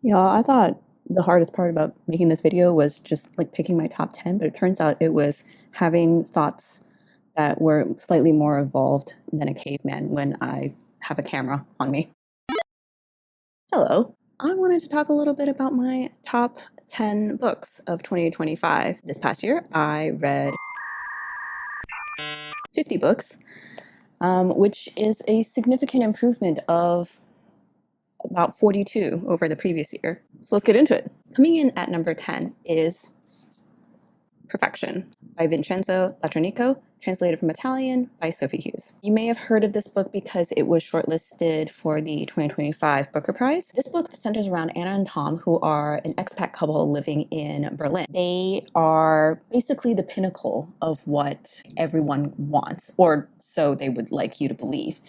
Yeah, I thought the hardest part about making this video was just like picking my top 10, but it turns out it was having thoughts that were slightly more evolved than a caveman when I have a camera on me. Hello. I wanted to talk a little bit about my top 10 books of 2025. This past year, I read 50 books, which is a significant improvement of about 42 over the previous year. So let's get into it. Coming in at number 10 is Perfection by Vincenzo Latronico, translated from Italian by Sophie Hughes. You may have heard of this book because it was shortlisted for the 2025 Booker Prize. This book centers around Anna and Tom, who are an expat couple living in Berlin. They are basically the pinnacle of what everyone wants, or so they would like you to believe.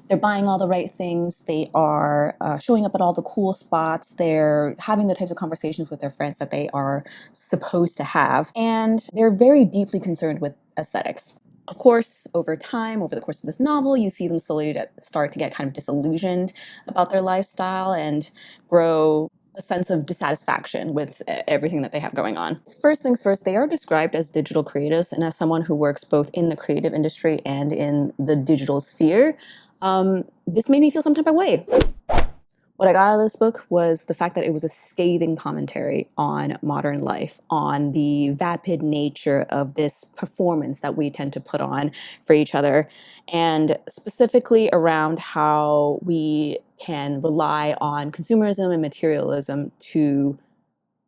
They're buying all the right things. They are showing up at all the cool spots. They're having the types of conversations with their friends that they are supposed to have. And they're very deeply concerned with aesthetics. Of course, over time, over the course of this novel, you see them slowly start to get kind of disillusioned about their lifestyle and grow a sense of dissatisfaction with everything that they have going on. First things first, they are described as digital creatives, and as someone who works both in the creative industry and in the digital sphere, this made me feel some type of way. What I got out of this book was the fact that it was a scathing commentary on modern life, on the vapid nature of this performance that we tend to put on for each other, and specifically around how we can rely on consumerism and materialism to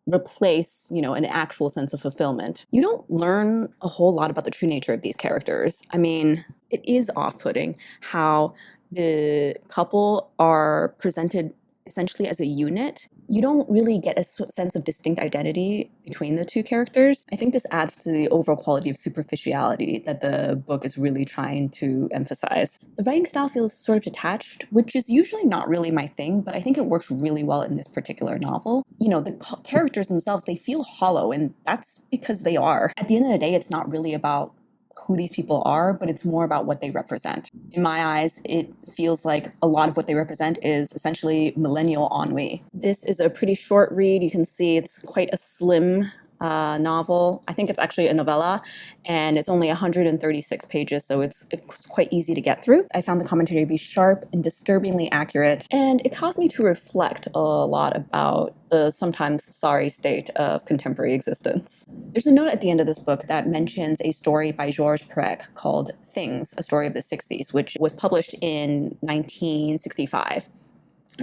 replace, an actual sense of fulfillment. You don't learn a whole lot about the true nature of these characters. I mean, it is off-putting how the couple are presented essentially as a unit. You don't really get a sense of distinct identity between the two characters. I think this adds to the overall quality of superficiality that the book is really trying to emphasize. The writing style feels sort of detached, which is usually not really my thing, but I think it works really well in this particular novel. The characters themselves, they feel hollow, and that's because they are. At the end of the day, it's not really about who these people are, but it's more about what they represent. In my eyes, it feels like a lot of what they represent is essentially millennial ennui. This is a pretty short read. You can see it's quite a slim novel. I think it's actually a novella, and it's only 136 pages, so it's quite easy to get through. I found the commentary to be sharp and disturbingly accurate, and it caused me to reflect a lot about the sometimes sorry state of contemporary existence. There's a note at the end of this book that mentions a story by Georges Perec called Things, a Story of the 60s, which was published in 1965.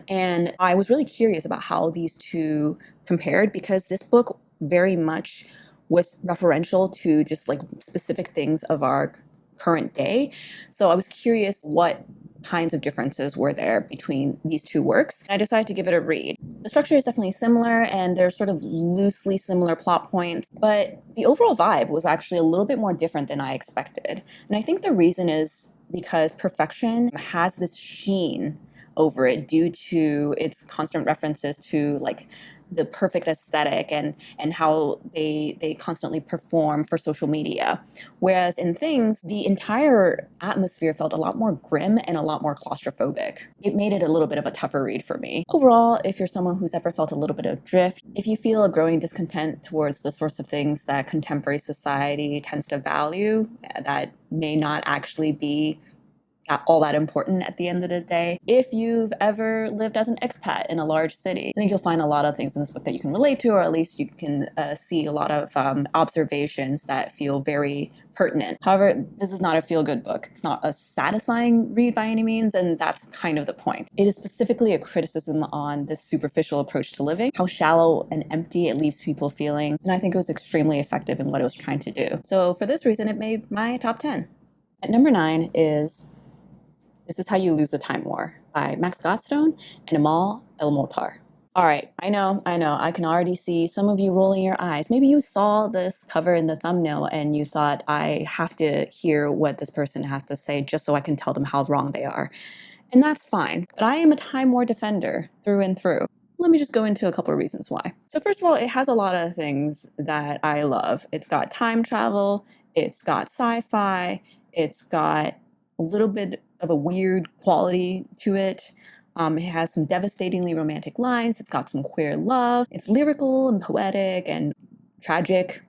And I was really curious about how these two compared, because this book very much was referential to just like specific things of our current day. So I was curious what kinds of differences were there between these two works. And I decided to give it a read. The structure is definitely similar, and there's sort of loosely similar plot points, but the overall vibe was actually a little bit more different than I expected. And I think the reason is because Perfection has this sheen over it due to its constant references to like the perfect aesthetic and how they constantly perform for social media. Whereas in Things, the entire atmosphere felt a lot more grim and a lot more claustrophobic. It made it a little bit of a tougher read for me. Overall, if you're someone who's ever felt a little bit of drift, if you feel a growing discontent towards the sorts of things that contemporary society tends to value that may not actually be all that important at the end of the day. If you've ever lived as an expat in a large city, I think you'll find a lot of things in this book that you can relate to, or at least you can see a lot of observations that feel very pertinent. However, this is not a feel-good book. It's not a satisfying read by any means, and that's kind of the point. It is specifically a criticism on this superficial approach to living, how shallow and empty it leaves people feeling, and I think it was extremely effective in what it was trying to do. So for this reason, it made my top 10. At number 9 is This Is How You Lose the Time War by Max Godstone and Amal El-Motar. All right, I know, I can already see some of you rolling your eyes. Maybe you saw this cover in the thumbnail and you thought, I have to hear what this person has to say just so I can tell them how wrong they are. And that's fine, but I am a Time War defender through and through. Let me just go into a couple of reasons why. So first of all, it has a lot of things that I love. It's got time travel, it's got sci-fi, it's got a little bit of a weird quality to it. It has some devastatingly romantic lines. It's got some queer love. It's lyrical and poetic and tragic.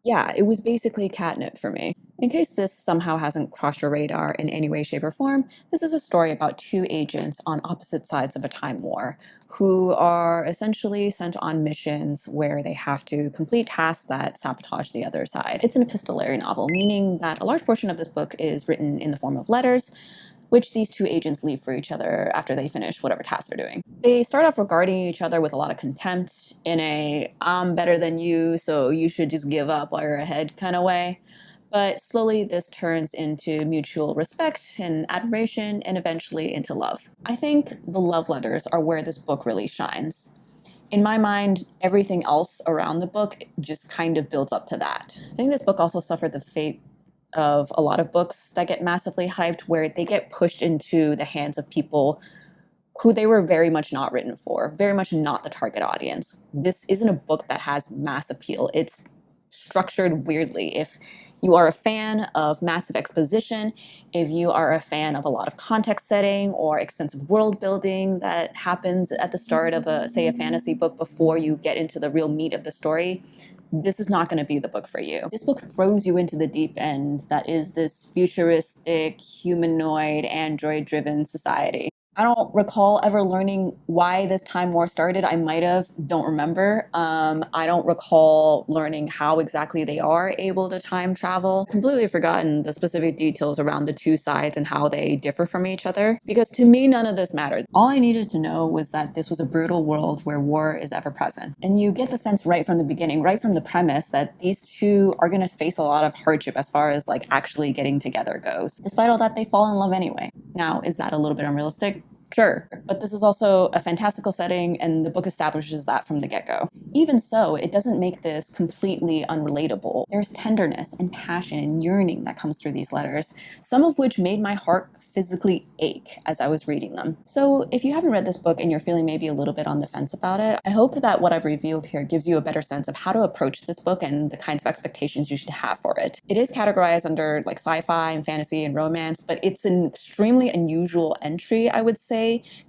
Yeah, it was basically catnip for me. In case this somehow hasn't crossed your radar in any way, shape, or form, this is a story about two agents on opposite sides of a time war who are essentially sent on missions where they have to complete tasks that sabotage the other side. It's an epistolary novel, meaning that a large portion of this book is written in the form of letters, which these two agents leave for each other after they finish whatever task they're doing. They start off regarding each other with a lot of contempt in a I'm better than you, so you should just give up while you're ahead kind of way. But slowly this turns into mutual respect and admiration and eventually into love. I think the love letters are where this book really shines. In my mind, everything else around the book just kind of builds up to that. I think this book also suffered the fate of a lot of books that get massively hyped, where they get pushed into the hands of people who they were very much not written for, very much not the target audience. This isn't a book that has mass appeal. It's structured weirdly. If you are a fan of massive exposition, if you are a fan of a lot of context setting or extensive world building that happens at the start of say a fantasy book before you get into the real meat of the story, this is not going to be the book for you. This book throws you into the deep end that is this futuristic, humanoid, android-driven society. I don't recall ever learning why this time war started. I might have, don't remember. I don't recall learning how exactly they are able to time travel. Completely forgotten the specific details around the two sides and how they differ from each other, because to me, none of this mattered. All I needed to know was that this was a brutal world where war is ever present. And you get the sense right from the beginning, right from the premise, that these two are going to face a lot of hardship as far as like actually getting together goes. Despite all that, they fall in love anyway. Now, is that a little bit unrealistic? Sure, but this is also a fantastical setting, and the book establishes that from the get-go. Even so, it doesn't make this completely unrelatable. There's tenderness and passion and yearning that comes through these letters, some of which made my heart physically ache as I was reading them. So if you haven't read this book and you're feeling maybe a little bit on the fence about it, I hope that what I've revealed here gives you a better sense of how to approach this book and the kinds of expectations you should have for it. It is categorized under like sci-fi and fantasy and romance, but it's an extremely unusual entry, I would say,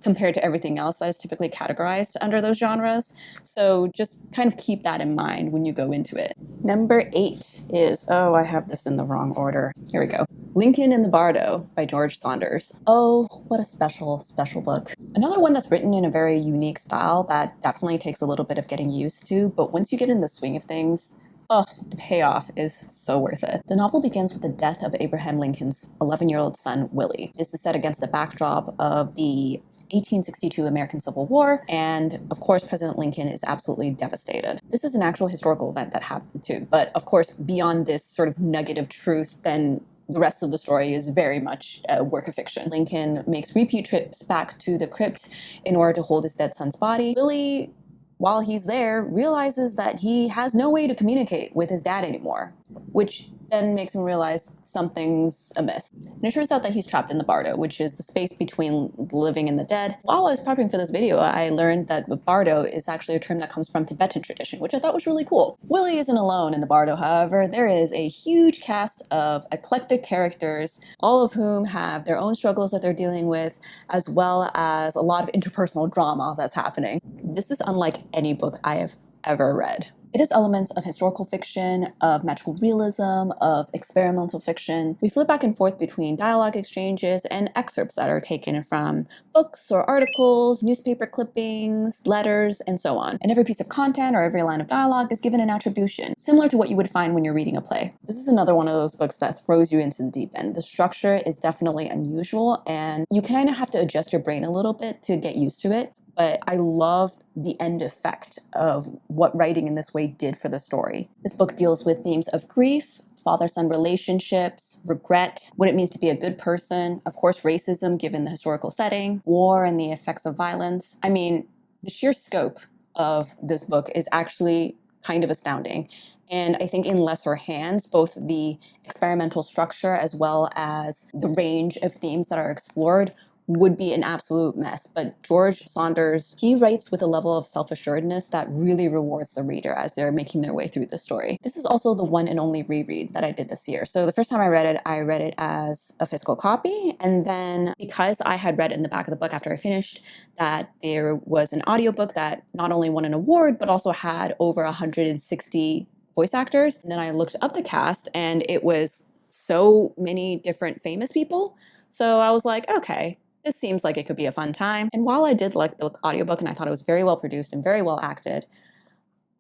compared to everything else that is typically categorized under those genres. So just kind of keep that in mind when you go into it. Number 8 is, oh, I have this in the wrong order. Here we go. Lincoln and the Bardo by George Saunders. Oh, what a special, special book. Another one that's written in a very unique style that definitely takes a little bit of getting used to, but once you get in the swing of things, oh, the payoff is so worth it. The novel begins with the death of Abraham Lincoln's 11-year-old son, Willie. This is set against the backdrop of the 1862 American Civil War, and of course President Lincoln is absolutely devastated. This is an actual historical event that happened too, but of course beyond this sort of nugget of truth, then the rest of the story is very much a work of fiction. Lincoln makes repeat trips back to the crypt in order to hold his dead son's body. Willie, while he's there, realizes that he has no way to communicate with his dad anymore, which then makes him realize something's amiss. And it turns out that he's trapped in the bardo, which is the space between the living and the dead. While I was prepping for this video, I learned that bardo is actually a term that comes from Tibetan tradition, which I thought was really cool. Willie isn't alone in the bardo, however. There is a huge cast of eclectic characters, all of whom have their own struggles that they're dealing with, as well as a lot of interpersonal drama that's happening. This is unlike any book I have ever read. It has elements of historical fiction, of magical realism, of experimental fiction. We flip back and forth between dialogue exchanges and excerpts that are taken from books or articles, newspaper clippings, letters, and so on. And every piece of content or every line of dialogue is given an attribution, similar to what you would find when you're reading a play. This is another one of those books that throws you into the deep end. The structure is definitely unusual, and you kind of have to adjust your brain a little bit to get used to it. But I loved the end effect of what writing in this way did for the story. This book deals with themes of grief, father-son relationships, regret, what it means to be a good person, of course racism given the historical setting, war and the effects of violence. I mean, the sheer scope of this book is actually kind of astounding. And I think in lesser hands, both the experimental structure as well as the range of themes that are explored would be an absolute mess. But George Saunders, he writes with a level of self-assuredness that really rewards the reader as they're making their way through the story. This is also the one and only reread that I did this year. So the first time I read it as a physical copy. And then because I had read in the back of the book after I finished that there was an audiobook that not only won an award, but also had over 160 voice actors. And then I looked up the cast and it was so many different famous people. So I was like, okay, this seems like it could be a fun time. And while I did like the audiobook and I thought it was very well produced and very well acted,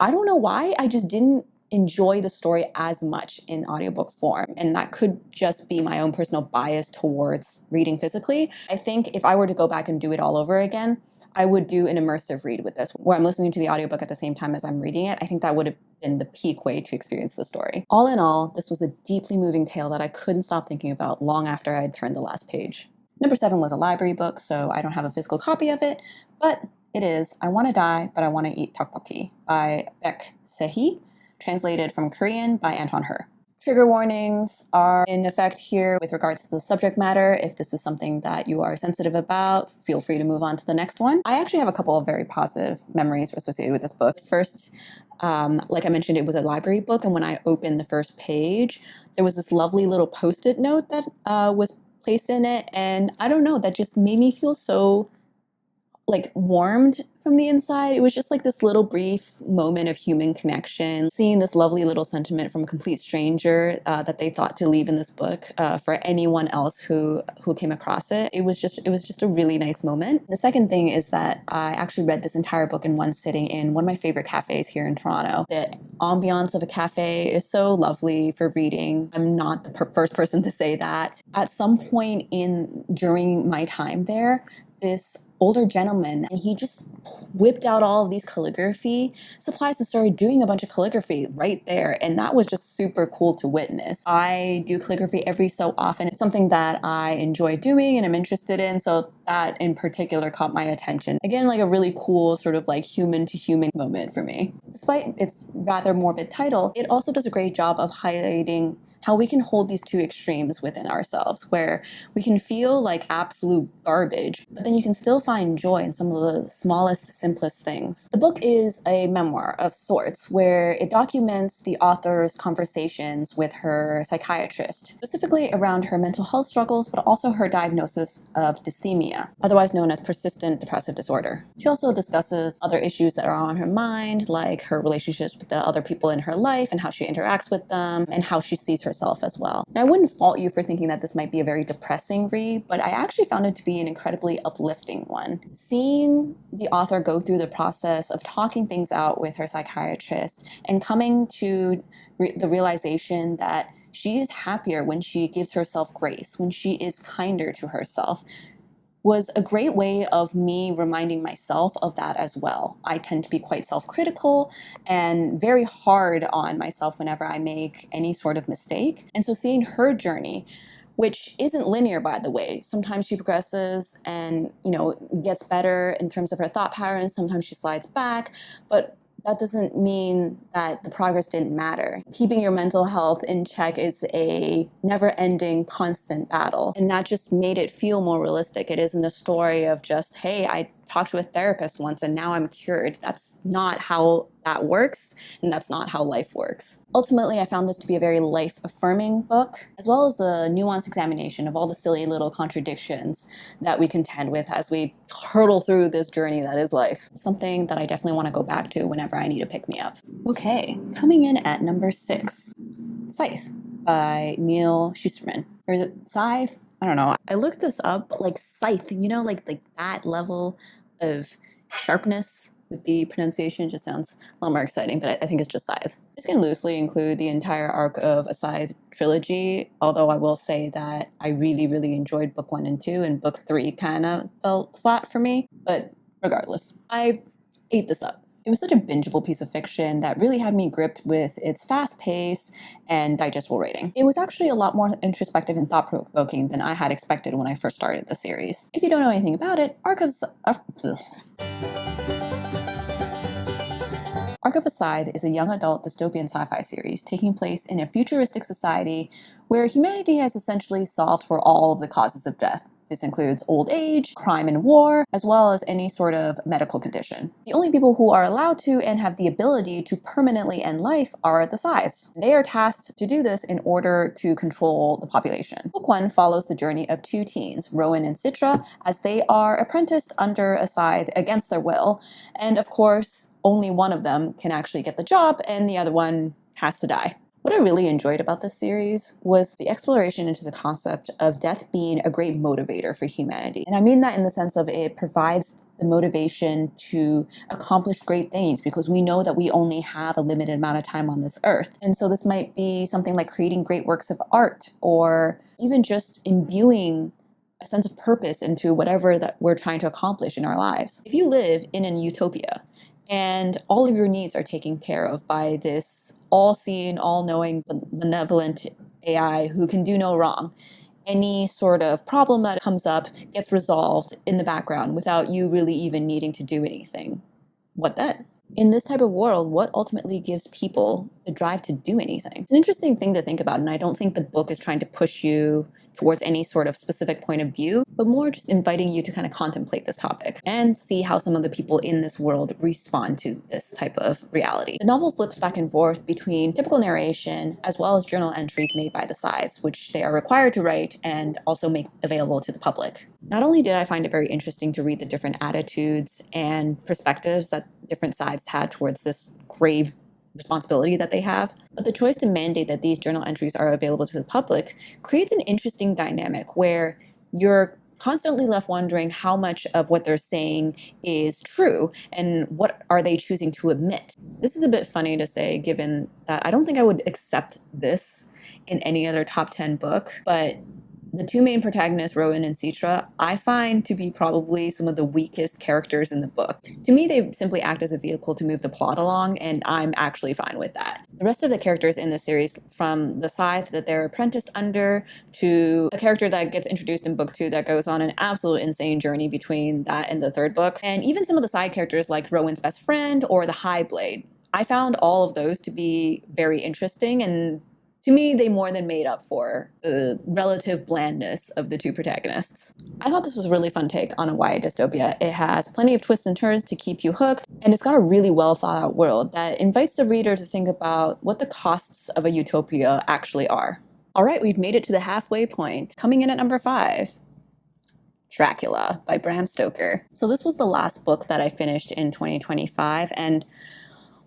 I don't know why, I just didn't enjoy the story as much in audiobook form. And that could just be my own personal bias towards reading physically. I think if I were to go back and do it all over again, I would do an immersive read with this, where I'm listening to the audiobook at the same time as I'm reading it. I think that would have been the peak way to experience the story. All in all, this was a deeply moving tale that I couldn't stop thinking about long after I had turned the last page. Number 7 was a library book, so I don't have a physical copy of it, but it is I Want to Die, But I Want to Eat Tteokbokki by Baek, se-hee, translated from Korean by Anton Her. Trigger warnings are in effect here with regards to the subject matter. If this is something that you are sensitive about, feel free to move on to the next one. I actually have a couple of very positive memories associated with this book. First, like I mentioned, it was a library book, and when I opened the first page, there was this lovely little post-it note that was placed in it, and I don't know, that just made me feel so like warmed from the inside. It was just like this little brief moment of human connection, seeing this lovely little sentiment from a complete stranger that they thought to leave in this book for anyone else who came across it. It was just a really nice moment. The second thing is that I actually read this entire book in one sitting in one of my favorite cafes here in Toronto. The ambiance of a cafe is so lovely for reading. I'm not the first person to say that. At some point during my time there, this older gentleman, and he just whipped out all of these calligraphy supplies and started doing a bunch of calligraphy right there. And that was just super cool to witness. I do calligraphy every so often. It's something that I enjoy doing and I'm interested in. So that in particular caught my attention. Again, like a really cool sort of like human to human moment for me. Despite its rather morbid title, it also does a great job of highlighting how we can hold these two extremes within ourselves, where we can feel like absolute garbage, but then you can still find joy in some of the smallest, simplest things. The book is a memoir of sorts, where it documents the author's conversations with her psychiatrist, specifically around her mental health struggles, but also her diagnosis of dysthymia, otherwise known as persistent depressive disorder. She also discusses other issues that are on her mind, like her relationships with the other people in her life and how she interacts with them, and how she sees herself as well. Now, I wouldn't fault you for thinking that this might be a very depressing read, but I actually found it to be an incredibly uplifting one. Seeing the author go through the process of talking things out with her psychiatrist and coming to the realization that she is happier when she gives herself grace, when she is kinder to herself, was a great way of me reminding myself of that as well. I tend to be quite self-critical and very hard on myself whenever I make any sort of mistake. And so seeing her journey, which isn't linear, by the way. Sometimes she progresses and, gets better in terms of her thought patterns. Sometimes she slides back, but that doesn't mean that the progress didn't matter. Keeping your mental health in check is a never-ending, constant battle. And that just made it feel more realistic. It isn't a story of just, hey, I talked to a therapist once and now I'm cured. That's not how that works, and that's not how life works. Ultimately, I found this to be a very life-affirming book, as well as a nuanced examination of all the silly little contradictions that we contend with as we hurtle through this journey that is life. Something that I definitely want to go back to whenever I need to pick me up. Okay, coming in at number 6, Scythe by Neal Shusterman. Or is it Scythe? I don't know. I looked this up, but like scythe, like that level of sharpness with the pronunciation just sounds a little more exciting, but I think it's just scythe. This can loosely include the entire arc of a Scythe trilogy, although I will say that I really, really enjoyed book 1 and 2, and book 3 kind of felt flat for me. But regardless, I ate this up. It was such a bingeable piece of fiction that really had me gripped with its fast pace and digestible rating. It was actually a lot more introspective and thought-provoking than I had expected when I first started the series. If you don't know anything about it, Arc of a Scythe is a young adult dystopian sci-fi series taking place in a futuristic society where humanity has essentially solved for all of the causes of death. This includes old age, crime and war, as well as any sort of medical condition. The only people who are allowed to and have the ability to permanently end life are the scythes. They are tasked to do this in order to control the population. Book 1 follows the journey of two teens, Rowan and Citra, as they are apprenticed under a scythe against their will, and of course, only one of them can actually get the job and the other one has to die. What I really enjoyed about this series was the exploration into the concept of death being a great motivator for humanity. And I mean that in the sense of it provides the motivation to accomplish great things, because we know that we only have a limited amount of time on this earth. And so this might be something like creating great works of art, or even just imbuing a sense of purpose into whatever that we're trying to accomplish in our lives. If you live in an utopia and all of your needs are taken care of by this all-seeing, all-knowing, benevolent AI who can do no wrong, any sort of problem that comes up gets resolved in the background without you really even needing to do anything. What then? In this type of world, what ultimately gives people the drive to do anything? It's an interesting thing to think about, and I don't think the book is trying to push you towards any sort of specific point of view, but more just inviting you to kind of contemplate this topic and see how some of the people in this world respond to this type of reality. The novel flips back and forth between typical narration as well as journal entries made by the scythes, which they are required to write and also make available to the public. Not only did I find it very interesting to read the different attitudes and perspectives that different sides had towards this grave responsibility that they have, but the choice to mandate that these journal entries are available to the public creates an interesting dynamic where you're constantly left wondering how much of what they're saying is true and what are they choosing to admit. This is a bit funny to say, given that I don't think I would accept this in any other top 10 book, but the two main protagonists, Rowan and Citra, I find to be probably some of the weakest characters in the book. To me, they simply act as a vehicle to move the plot along, and I'm actually fine with that. The rest of the characters in the series, from the scythe that they're apprenticed under, to a character that gets introduced in book 2 that goes on an absolute insane journey between that and the third book, and even some of the side characters like Rowan's best friend or the High Blade, I found all of those to be very interesting, and to me, they more than made up for the relative blandness of the two protagonists. I thought this was a really fun take on a YA dystopia. It has plenty of twists and turns to keep you hooked, and it's got a really well thought out world that invites the reader to think about what the costs of a utopia actually are. All right, we've made it to the halfway point. Coming in at number 5. Dracula by Bram Stoker. So this was the last book that I finished in 2025, and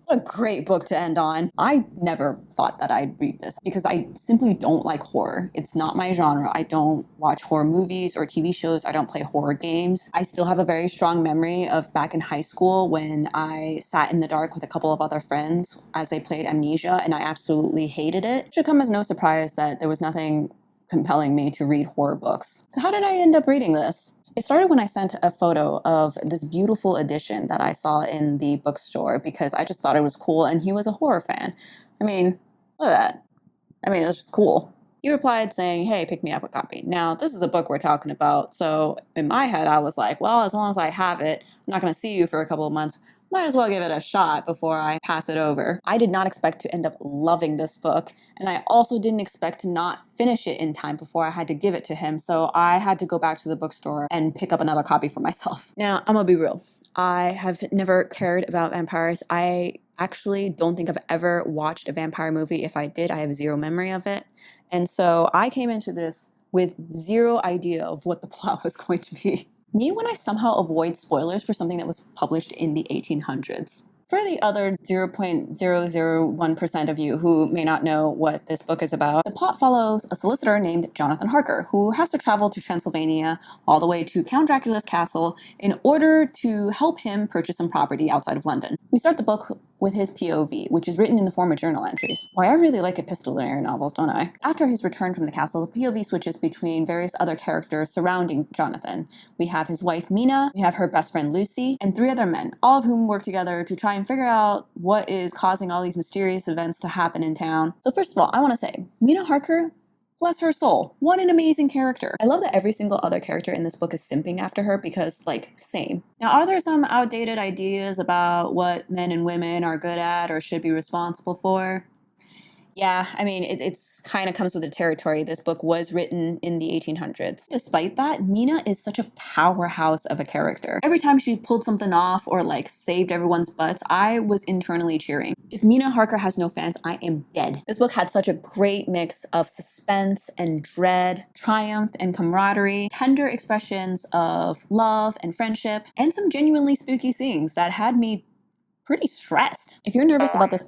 what a great book to end on. I never thought that I'd read this because I simply don't like horror. It's not my genre. I don't watch horror movies or TV shows. I don't play horror games. I still have a very strong memory of back in high school when I sat in the dark with a couple of other friends as they played Amnesia, and I absolutely hated it. It should come as no surprise that there was nothing compelling me to read horror books. So how did I end up reading this? It started when I sent a photo of this beautiful edition that I saw in the bookstore because I just thought it was cool, and he was a horror fan. I mean, look at that. I mean, it's just cool. He replied saying, hey, pick me up a copy. Now, this is a book we're talking about, so in my head, I was like, well, as long as I have it, I'm not going to see you for a couple of months. Might as well give it a shot before I pass it over. I did not expect to end up loving this book, and I also didn't expect to not finish it in time before I had to give it to him, so I had to go back to the bookstore and pick up another copy for myself. Now, I'm gonna be real. I have never cared about vampires. I actually don't think I've ever watched a vampire movie. If I did, I have zero memory of it. And so I came into this with zero idea of what the plot was going to be. Me when I somehow avoid spoilers for something that was published in the 1800s. For the other 0.001% of you who may not know what this book is about, the plot follows a solicitor named Jonathan Harker who has to travel to Transylvania all the way to Count Dracula's castle in order to help him purchase some property outside of London. We start the book with his POV, which is written in the form of journal entries. Why, I really like epistolary novels, don't I? After his return from the castle, the POV switches between various other characters surrounding Jonathan. We have his wife Mina, we have her best friend Lucy, and 3 other men, all of whom work together to try and figure out what is causing all these mysterious events to happen in town. So first of all, I want to say, Mina Harker, bless her soul. What an amazing character. I love that every single other character in this book is simping after her because, like, same. Now, are there some outdated ideas about what men and women are good at or should be responsible for? Yeah, I mean, it's kind of comes with the territory. This book was written in the 1800s. Despite that, Mina is such a powerhouse of a character. Every time she pulled something off or like saved everyone's butts, I was internally cheering. If Mina Harker has no fans, I am dead. This book had such a great mix of suspense and dread, triumph and camaraderie, tender expressions of love and friendship, and some genuinely spooky scenes that had me pretty stressed. If you're nervous about this,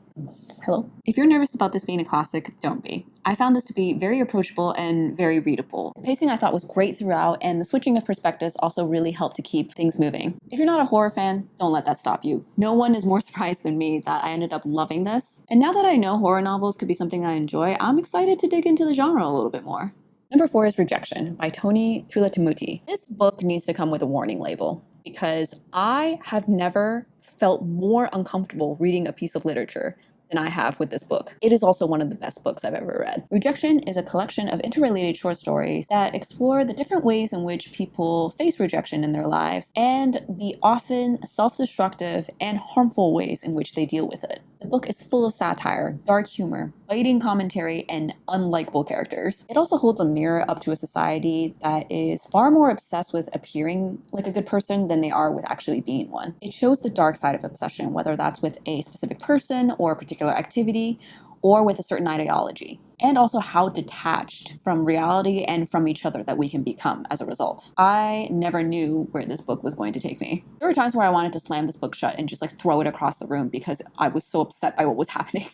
hello? If you're nervous about this being a classic, don't be. I found this to be very approachable and very readable. The pacing I thought was great throughout, and the switching of perspectives also really helped to keep things moving. If you're not a horror fan, don't let that stop you. No one is more surprised than me that I ended up loving this. And now that I know horror novels could be something I enjoy, I'm excited to dig into the genre a little bit more. Number 4 is Rejection by Tony Tulathimutte. This book needs to come with a warning label because I have never felt more uncomfortable reading a piece of literature than I have with this book. It is also one of the best books I've ever read. Rejection is a collection of interrelated short stories that explore the different ways in which people face rejection in their lives and the often self-destructive and harmful ways in which they deal with it. The book is full of satire, dark humor, biting commentary, and unlikable characters. It also holds a mirror up to a society that is far more obsessed with appearing like a good person than they are with actually being one. It shows the dark side of obsession, whether that's with a specific person or a particular activity, or with a certain ideology, and also how detached from reality and from each other that we can become as a result. I never knew where this book was going to take me. There were times where I wanted to slam this book shut and just like throw it across the room because I was so upset by what was happening.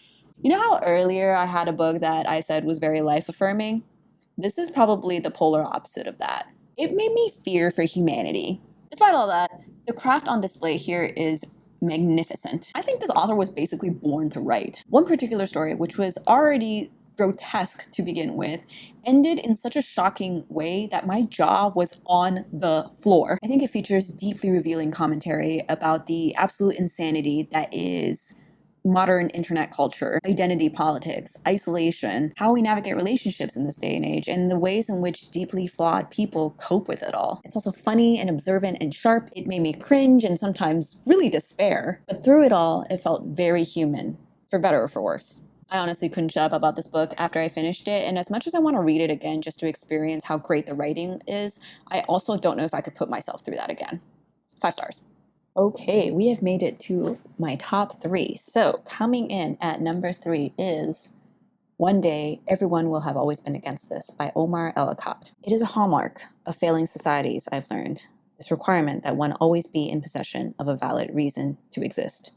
You know how earlier I had a book that I said was very life-affirming? This is probably the polar opposite of that. It made me fear for humanity. Despite all that, the craft on display here is magnificent. I think this author was basically born to write. One particular story, which was already grotesque to begin with, ended in such a shocking way that my jaw was on the floor. I think it features deeply revealing commentary about the absolute insanity that is modern internet culture, identity politics, isolation, how we navigate relationships in this day and age, and the ways in which deeply flawed people cope with it all. It's also funny and observant and sharp. It made me cringe and sometimes really despair. But through it all, it felt very human, for better or for worse. I honestly couldn't shut up about this book after I finished it, and as much as I want to read it again just to experience how great the writing is, I also don't know if I could put myself through that again. 5 stars. Okay, we have made it to my top 3. So coming in at number 3 is One Day Everyone Will Have Always Been Against This by Omar Akkad. It is a hallmark of failing societies, I've learned, this requirement that one always be in possession of a valid reason to exist.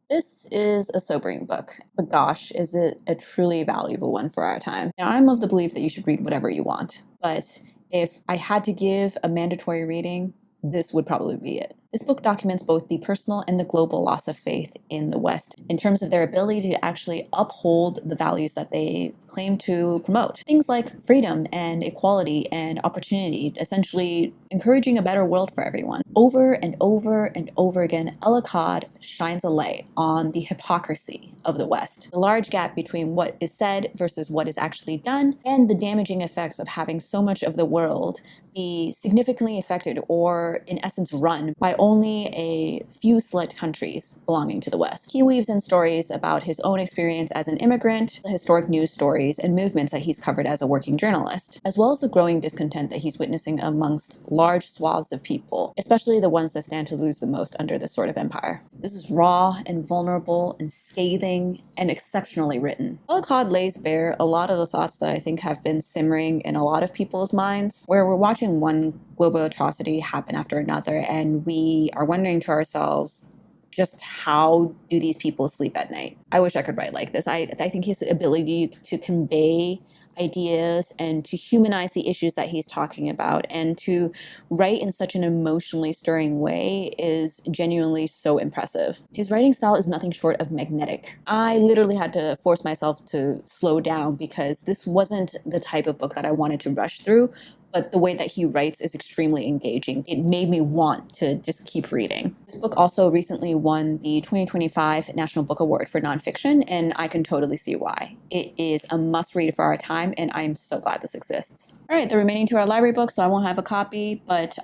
This is a sobering book, but gosh, is it a truly valuable one for our time. Now, I'm of the belief that you should read whatever you want, but if I had to give a mandatory reading, this would probably be it. This book documents both the personal and the global loss of faith in the West in terms of their ability to actually uphold the values that they claim to promote. Things like freedom and equality and opportunity, essentially encouraging a better world for everyone. Over and over and over again, Akkad shines a light on the hypocrisy of the West, the large gap between what is said versus what is actually done, and the damaging effects of having so much of the world be significantly affected or, in essence, run by only a few select countries belonging to the West. He weaves in stories about his own experience as an immigrant, the historic news stories and movements that he's covered as a working journalist, as well as the growing discontent that he's witnessing amongst large swaths of people, especially the ones that stand to lose the most under this sort of empire. This is raw and vulnerable and scathing and exceptionally written. Akkad lays bare a lot of the thoughts that I think have been simmering in a lot of people's minds, where we're watching one global atrocity happen after another, and we are wondering to ourselves, just how do these people sleep at night? I wish I could write like this. I think his ability to convey ideas and to humanize the issues that he's talking about and to write in such an emotionally stirring way is genuinely so impressive. His writing style is nothing short of magnetic. I literally had to force myself to slow down because this wasn't the type of book that I wanted to rush through, but the way that he writes is extremely engaging. It made me want to just keep reading. This book also recently won the 2025 National Book Award for Nonfiction, and I can totally see why. It is a must-read for our time, and I'm so glad this exists. All right, the remaining 2 are library books, so I won't have a copy, but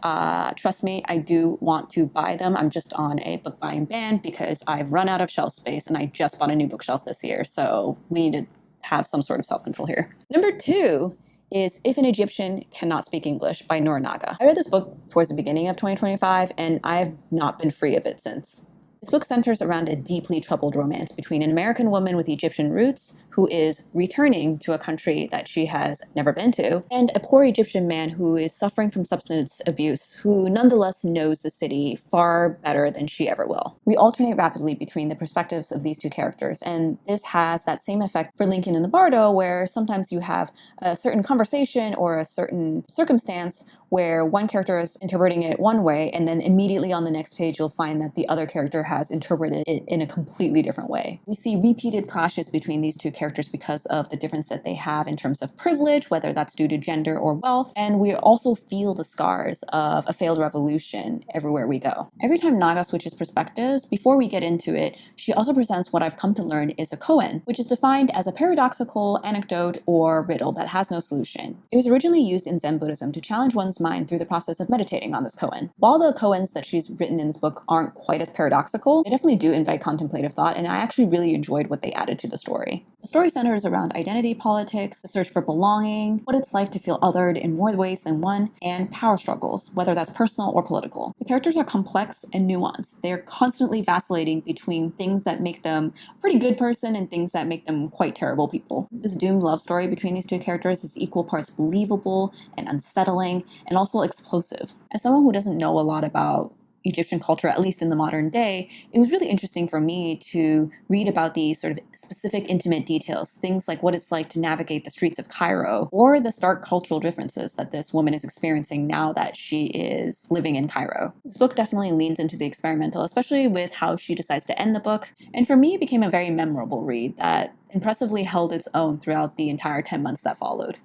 trust me, I do want to buy them. I'm just on a book buying ban because I've run out of shelf space, and I just bought a new bookshelf this year, so we need to have some sort of self-control here. Number 2 is If an Egyptian Cannot Speak English by Noor Naga. I read this book towards the beginning of 2025, and I've not been free of it since. This book centers around a deeply troubled romance between an American woman with Egyptian roots who is returning to a country that she has never been to, and a poor Egyptian man who is suffering from substance abuse, who nonetheless knows the city far better than she ever will. We alternate rapidly between the perspectives of these two characters, and this has that same effect for Lincoln and the Bardo, where sometimes you have a certain conversation or a certain circumstance where one character is interpreting it one way, and then immediately on the next page you'll find that the other character has interpreted it in a completely different way. We see repeated clashes between these two characters because of the difference that they have in terms of privilege, whether that's due to gender or wealth, and we also feel the scars of a failed revolution everywhere we go. Every time Naga switches perspectives, before we get into it, she also presents what I've come to learn is a koan, which is defined as a paradoxical anecdote or riddle that has no solution. It was originally used in Zen Buddhism to challenge one's mind through the process of meditating on this koan. While the koans that she's written in this book aren't quite as paradoxical, they definitely do invite contemplative thought, and I actually really enjoyed what they added to the story. The story centers around identity politics, the search for belonging, what it's like to feel othered in more ways than one, and power struggles, whether that's personal or political. The characters are complex and nuanced. They're constantly vacillating between things that make them a pretty good person and things that make them quite terrible people. This doomed love story between these two characters is equal parts believable and unsettling, and also explosive. As someone who doesn't know a lot about Egyptian culture, at least in the modern day, it was really interesting for me to read about these sort of specific intimate details, things like what it's like to navigate the streets of Cairo, or the stark cultural differences that this woman is experiencing now that she is living in Cairo. This book definitely leans into the experimental, especially with how she decides to end the book, and for me it became a very memorable read that impressively held its own throughout the entire 10 months that followed.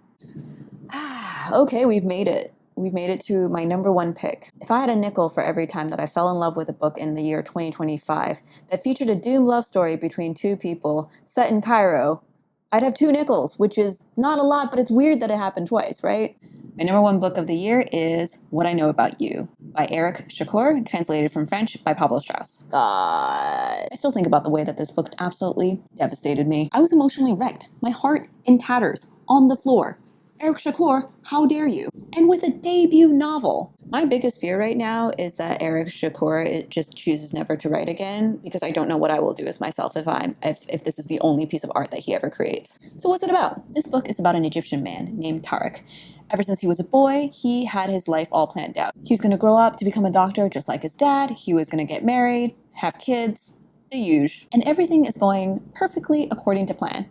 Okay, we've made it. We've made it to my number 1 pick. If I had a nickel for every time that I fell in love with a book in the year 2025 that featured a doomed love story between two people set in Cairo, I'd have 2 nickels, which is not a lot, but it's weird that it happened twice, right? My number 1 book of the year is What I Know About You by Eric Shakur, translated from French by Pablo Strauss. God, I still think about the way that this book absolutely devastated me. I was emotionally wrecked, my heart in tatters, on the floor. Eric Shakur, how dare you? And with a debut novel. My biggest fear right now is that Eric Shakur just chooses never to write again, because I don't know what I will do with myself if this is the only piece of art that he ever creates. So what's it about? This book is about an Egyptian man named Tariq. Ever since he was a boy, he had his life all planned out. He was going to grow up to become a doctor just like his dad. He was going to get married, have kids, the usual. And everything is going perfectly according to plan,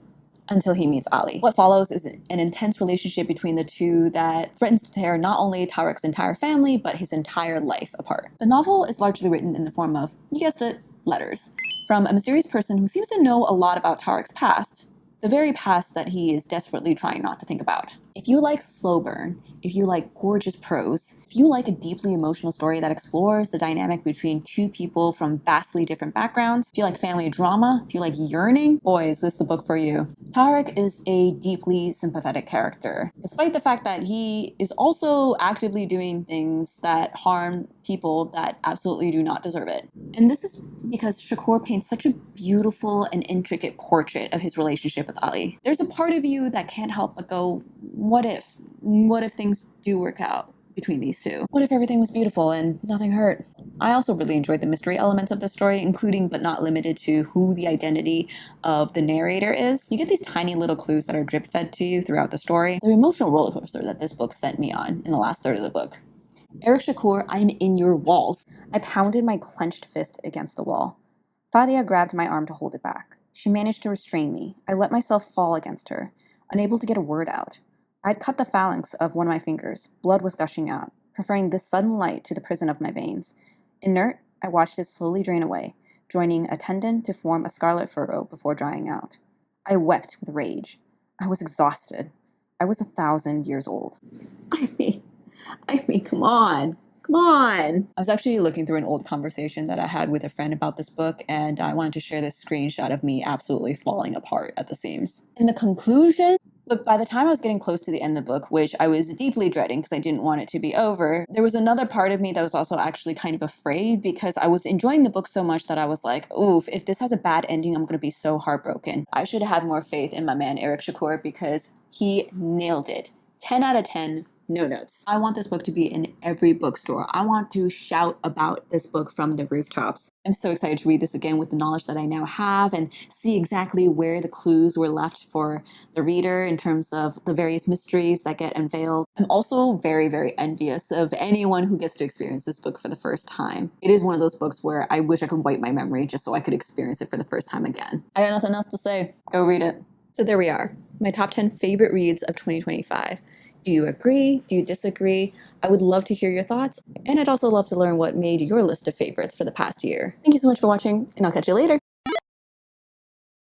until he meets Ali. What follows is an intense relationship between the two that threatens to tear not only Tariq's entire family, but his entire life apart. The novel is largely written in the form of, you guessed it, letters, from a mysterious person who seems to know a lot about Tariq's past, the very past that he is desperately trying not to think about. If you like slow burn, if you like gorgeous prose, if you like a deeply emotional story that explores the dynamic between two people from vastly different backgrounds, if you like family drama, if you like yearning, boy, is this the book for you. Tariq is a deeply sympathetic character, despite the fact that he is also actively doing things that harm people that absolutely do not deserve it. And this is because Shakur paints such a beautiful and intricate portrait of his relationship with Ali. There's a part of you that can't help but go, what if? What if things do work out between these two? What if everything was beautiful and nothing hurt? I also really enjoyed the mystery elements of the story, including but not limited to who the identity of the narrator is. You get these tiny little clues that are drip fed to you throughout the story. The emotional roller coaster that this book sent me on in the last third of the book. Eric Shakur, I'm in your walls. I pounded my clenched fist against the wall. Fadia grabbed my arm to hold it back. She managed to restrain me. I let myself fall against her, unable to get a word out. I'd cut the phalanx of one of my fingers. Blood was gushing out, preferring this sudden light to the prison of my veins. Inert, I watched it slowly drain away, joining a tendon to form a scarlet furrow before drying out. I wept with rage. I was exhausted. I was 1,000 years old. I mean, come on. Come on. I was actually looking through an old conversation that I had with a friend about this book, and I wanted to share this screenshot of me absolutely falling apart at the seams. In the conclusion, Look, by the time I was getting close to the end of the book, which I was deeply dreading because I didn't want it to be over, there was another part of me that was also actually kind of afraid because I was enjoying the book so much that I was like, oof, if this has a bad ending, I'm going to be so heartbroken. I should have had more faith in my man, Eric Shakur, because he nailed it. 10 out of 10. No notes. I want this book to be in every bookstore. I want to shout about this book from the rooftops. I'm so excited to read this again with the knowledge that I now have and see exactly where the clues were left for the reader in terms of the various mysteries that get unveiled. I'm also very, very envious of anyone who gets to experience this book for the first time. It is one of those books where I wish I could wipe my memory just so I could experience it for the first time again. I got nothing else to say. Go read it. So there we are, my top 10 favorite reads of 2025. Do you agree? Do you disagree? I would love to hear your thoughts, and I'd also love to learn what made your list of favorites for the past year. Thank you so much for watching, and I'll catch you later.